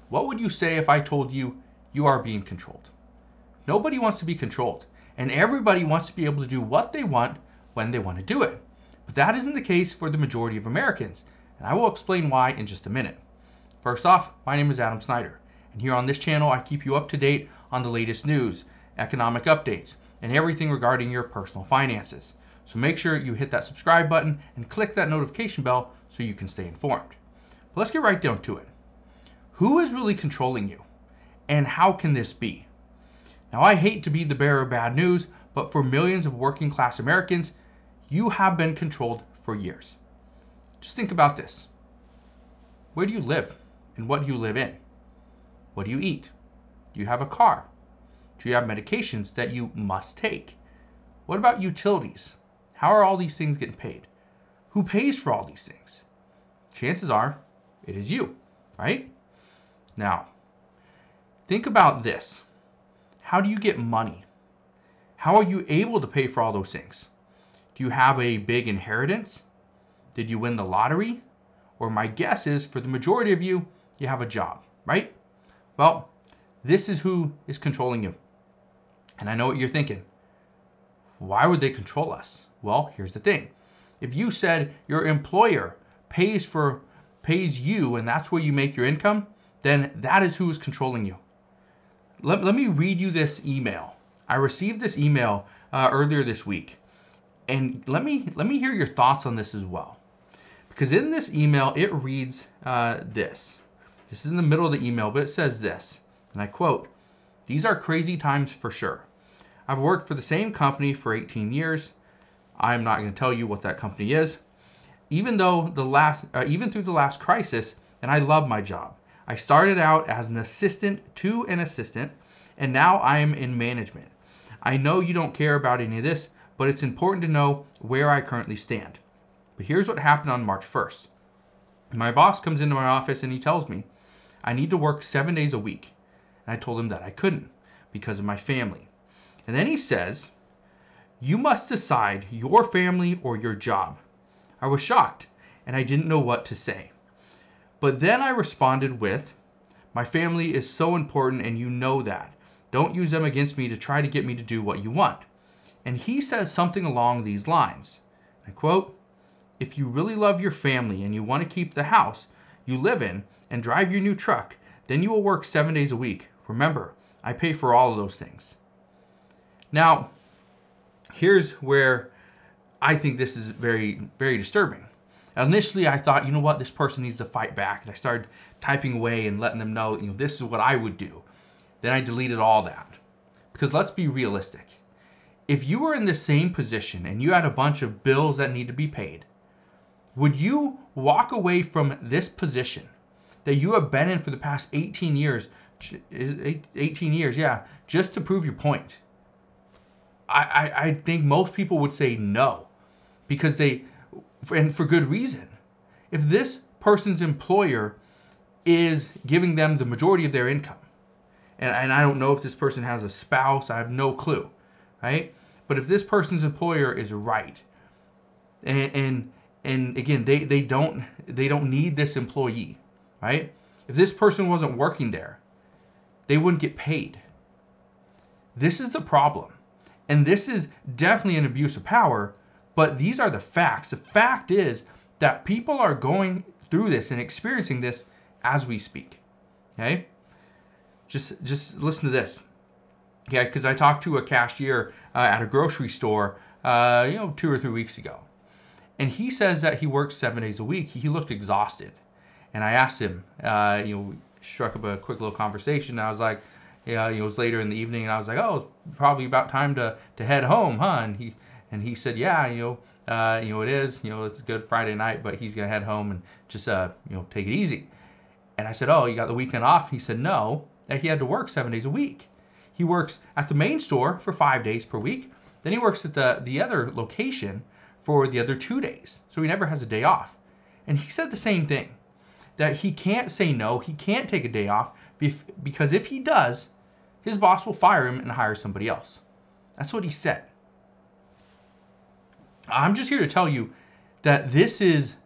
What would you say if I told you you are being controlled? Nobody wants to be controlled, and everybody wants to be able to do what they want when they want to do it. But that isn't the case for the majority of Americans, and I will explain why in just a minute. First off, my name is Adam Snyder, and here on this channel I keep you up to date on the latest news, economic updates, and everything regarding your personal finances. So make sure you hit that subscribe button and click that notification bell so you can stay informed. But let's get right down to it. Who is really controlling you? And how can this be? Now, I hate to be the bearer of bad news, but for millions of working class Americans, you have been controlled for years. Just think about this. Where do you live? And what do you live in? What do you eat? Do you have a car? Do you have medications that you must take? What about utilities? How are all these things getting paid? Who pays for all these things? Chances are it is you, right? Now, think about this. How do you get money? How are you able to pay for all those things? Do you have a big inheritance? Did you win the lottery? Or my guess is for the majority of you, you have a job, right? Well, this is who is controlling you. And I know what you're thinking. Why would they control us? Well, here's the thing. If you said your employer pays you and that's where you make your income, then that is who is controlling you. Let me read you this email. I received this email earlier this week. And let me hear your thoughts on this as well. Because in this email, it reads this. This is in the middle of the email, but it says this, and I quote, "These are crazy times for sure. I've worked for the same company for 18 years. I'm not going to tell you what that company is. Even through the last crisis, and I love my job. I started out as an assistant to an assistant, and now I am in management. I know you don't care about any of this, but it's important to know where I currently stand. But here's what happened on March 1st. My boss comes into my office and he tells me I need to work 7 days a week. And I told him that I couldn't because of my family. And then he says, you must decide your family or your job. I was shocked and I didn't know what to say. But then I responded with, my family is so important and you know that. Don't use them against me to try to get me to do what you want. And he says something along these lines. I quote, if you really love your family and you want to keep the house you live in and drive your new truck, then you will work 7 days a week. Remember, I pay for all of those things. Now, here's where I think this is very, very disturbing. Initially, I thought, you know what, this person needs to fight back. And I started typing away and letting them know, this is what I would do. Then I deleted all that. Because let's be realistic. If you were in the same position and you had a bunch of bills that need to be paid, would you walk away from this position that you have been in for the past 18 years, just to prove your point? I think most people would say no, because and for good reason. If this person's employer is giving them the majority of their income, and I don't know if this person has a spouse, I have no clue, right? But if this person's employer is right, and again, they don't need this employee, right? If this person wasn't working there, they wouldn't get paid. This is the problem. And this is definitely an abuse of power, but these are the facts. The fact is that people are going through this and experiencing this as we speak, okay? Just listen to this, okay? Because I talked to a cashier at a grocery store, 2 or 3 weeks ago. And he says that he works 7 days a week. He looked exhausted. And I asked him, struck up a quick little conversation. I was like, it was later in the evening, and I was like, oh, it's probably about time to head home, huh? And he said, yeah, it is. It's a good Friday night, but he's gonna head home and just take it easy. And I said, oh, you got the weekend off? He said, no, that he had to work 7 days a week. He works at the main store for 5 days per week. Then he works at the other location for the other 2 days. So he never has a day off. And he said the same thing, that he can't say no, he can't take a day off, because if he does, his boss will fire him and hire somebody else. That's what he said. I'm just here to tell you that this is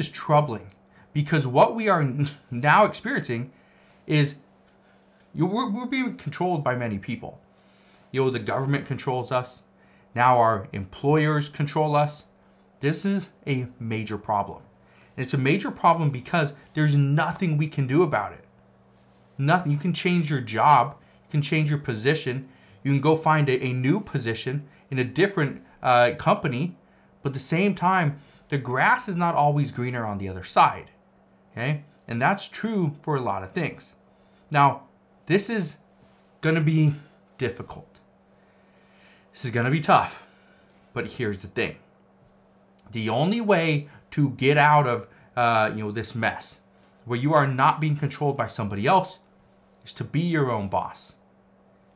troubling, because what we are now experiencing is we're being controlled by many people. The government controls us. Now our employers control us. This is a major problem. And it's a major problem because there's nothing we can do about it. Nothing. You can change your job. You can change your position. You can go find a new position in a different company. But at the same time, the grass is not always greener on the other side. Okay? And that's true for a lot of things. Now, this is going to be difficult. This is going to be tough. But here's the thing. The only way to get out of this mess where you are not being controlled by somebody else is to be your own boss.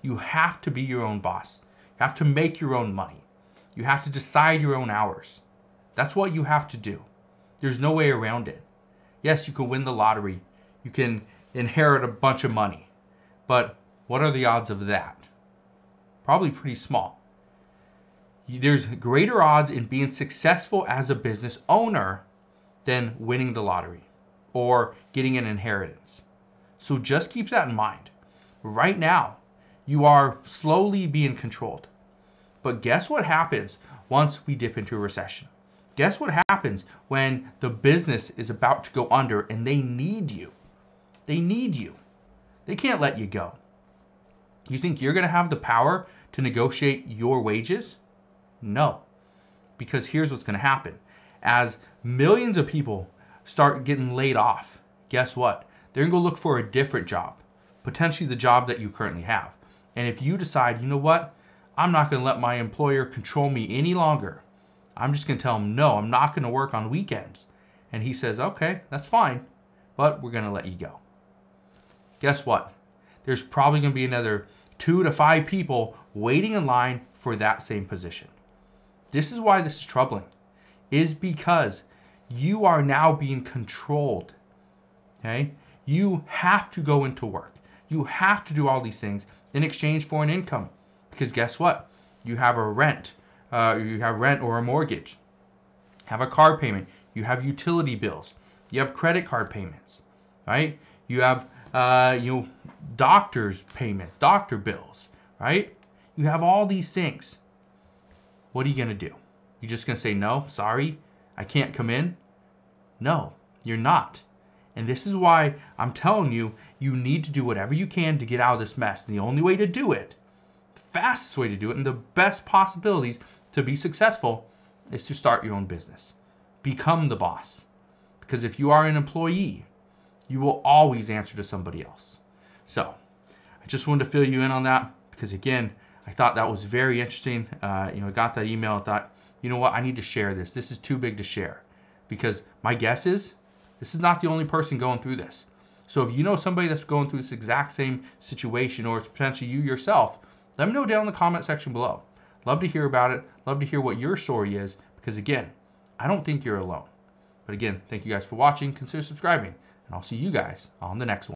You have to be your own boss. You have to make your own money. You have to decide your own hours. That's what you have to do. There's no way around it. Yes, you can win the lottery. You can inherit a bunch of money. But what are the odds of that? Probably pretty small. There's greater odds in being successful as a business owner than winning the lottery or getting an inheritance. So just keep that in mind. Right now, you are slowly being controlled. But guess what happens once we dip into a recession? Guess what happens when the business is about to go under and they need you? They need you. They can't let you go. You think you're going to have the power to negotiate your wages? No. Because here's what's going to happen. As millions of people start getting laid off, guess what? They're going to go look for a different job, potentially the job that you currently have. And if you decide, you know what? I'm not going to let my employer control me any longer. I'm just going to tell him, no, I'm not going to work on weekends. And he says, okay, that's fine, but we're going to let you go. Guess what? There's probably going to be another 2 to 5 people waiting in line for that same position. This is why this is troubling, is because you are now being controlled. Okay? You have to go into work. You have to do all these things in exchange for an income. Because guess what? You have a rent. You have rent or a mortgage. Have a car payment. You have utility bills. You have credit card payments. Right? You have doctor's payments, doctor bills. Right? You have all these things. What are you going to do? You're just going to say, no, sorry, I can't come in? No, you're not. And this is why I'm telling you, you need to do whatever you can to get out of this mess. And the only way to do it, the fastest way to do it, and the best possibilities to be successful is to start your own business. Become the boss. Because if you are an employee, you will always answer to somebody else. So, I just wanted to fill you in on that because, again, I thought that was very interesting. I got that email and thought, you know what, I need to share this. This is too big to share. Because my guess is, this is not the only person going through this. So if you know somebody that's going through this exact same situation, or it's potentially you yourself, let me know down in the comment section below. Love to hear about it. Love to hear what your story is. Because again, I don't think you're alone. But again, thank you guys for watching. Consider subscribing. And I'll see you guys on the next one.